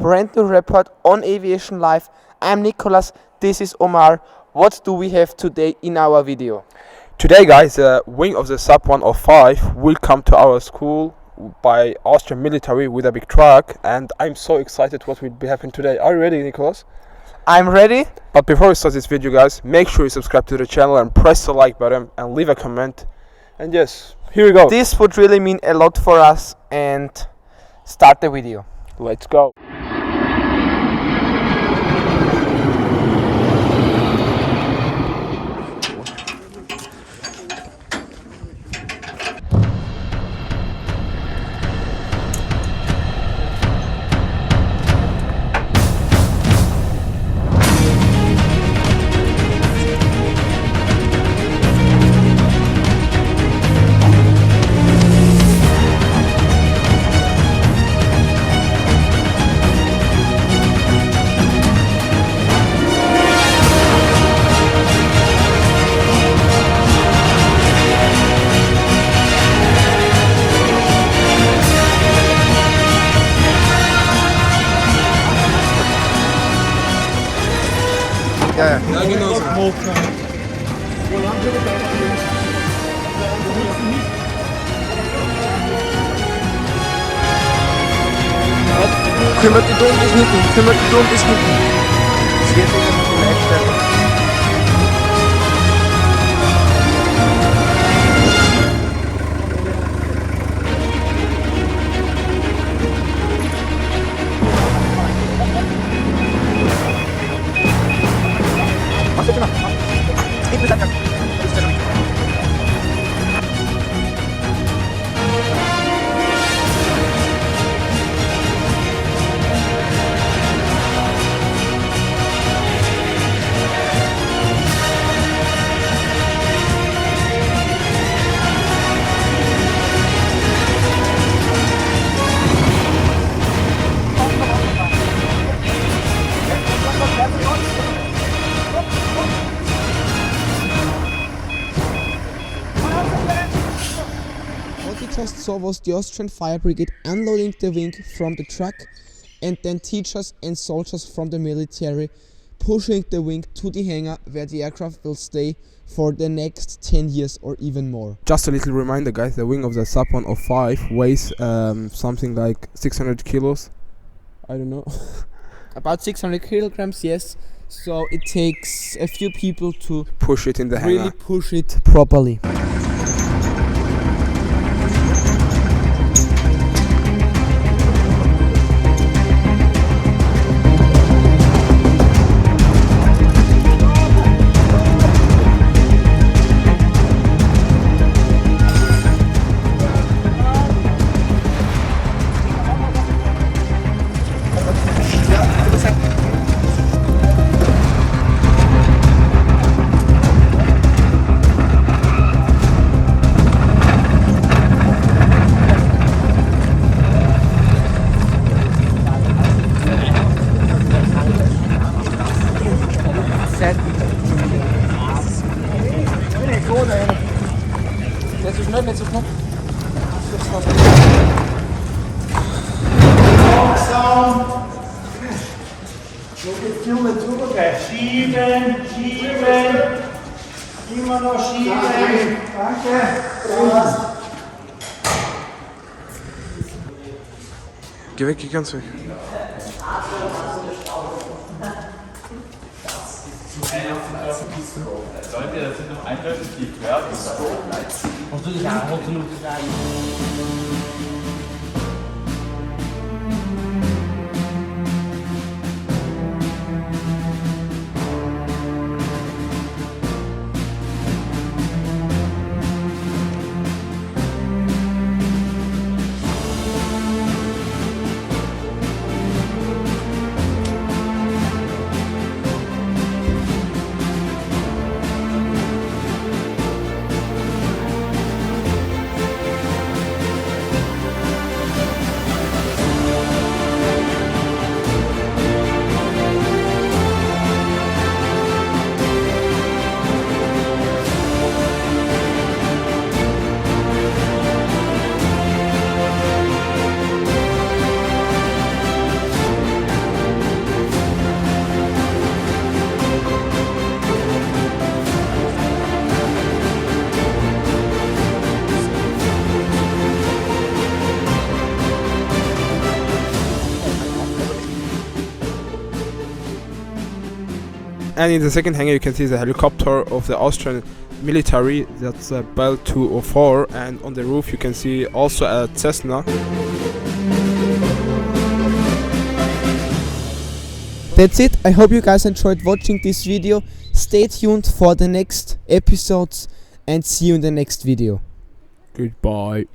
brand new report on Aviation Live. I'm Nikolas, this is Omar. What do we have today in our video? Today, guys, the wing of the Sub 105 will come to our school by Austrian military with a big truck, and I'm so excited what will be happening today. Are you ready, Nikolas? I'm ready. But before we start this video, guys, make sure you subscribe to the channel and press the like button and leave a comment. And yes, here we go. This would really mean a lot for us, and start the video. Let's go. Ja, genau so. Kümmert die Dom bis hinten, kümmert die Dom bis hinten. Das wird sich ein bisschen einstellen. What we just saw was the Austrian Fire Brigade unloading the wing from the truck, and then teachers and soldiers from the military pushing the wing to the hangar where the aircraft will stay for the next 10 years or even more. Just a little reminder, guys, the wing of the Sub 105 weighs something like 600 kilos. I don't know. About 600 kilograms, yes. So it takes a few people to Push it in the hangar. really push it properly. Nicht so schnell, nicht so schnell. Langsam. So geht's nur mit drüber. Schieben, schieben. Immer noch schieben. Danke. Geh weg, geh ganz weg. Leute, das sind noch eindeutig die Körper. And in the second hangar you can see the helicopter of the Austrian military, that's a Bell 204, and on the roof you can see also a Cessna. That's it. I hope you guys enjoyed watching this video. Stay tuned for the next episodes and see you in the next video. Goodbye.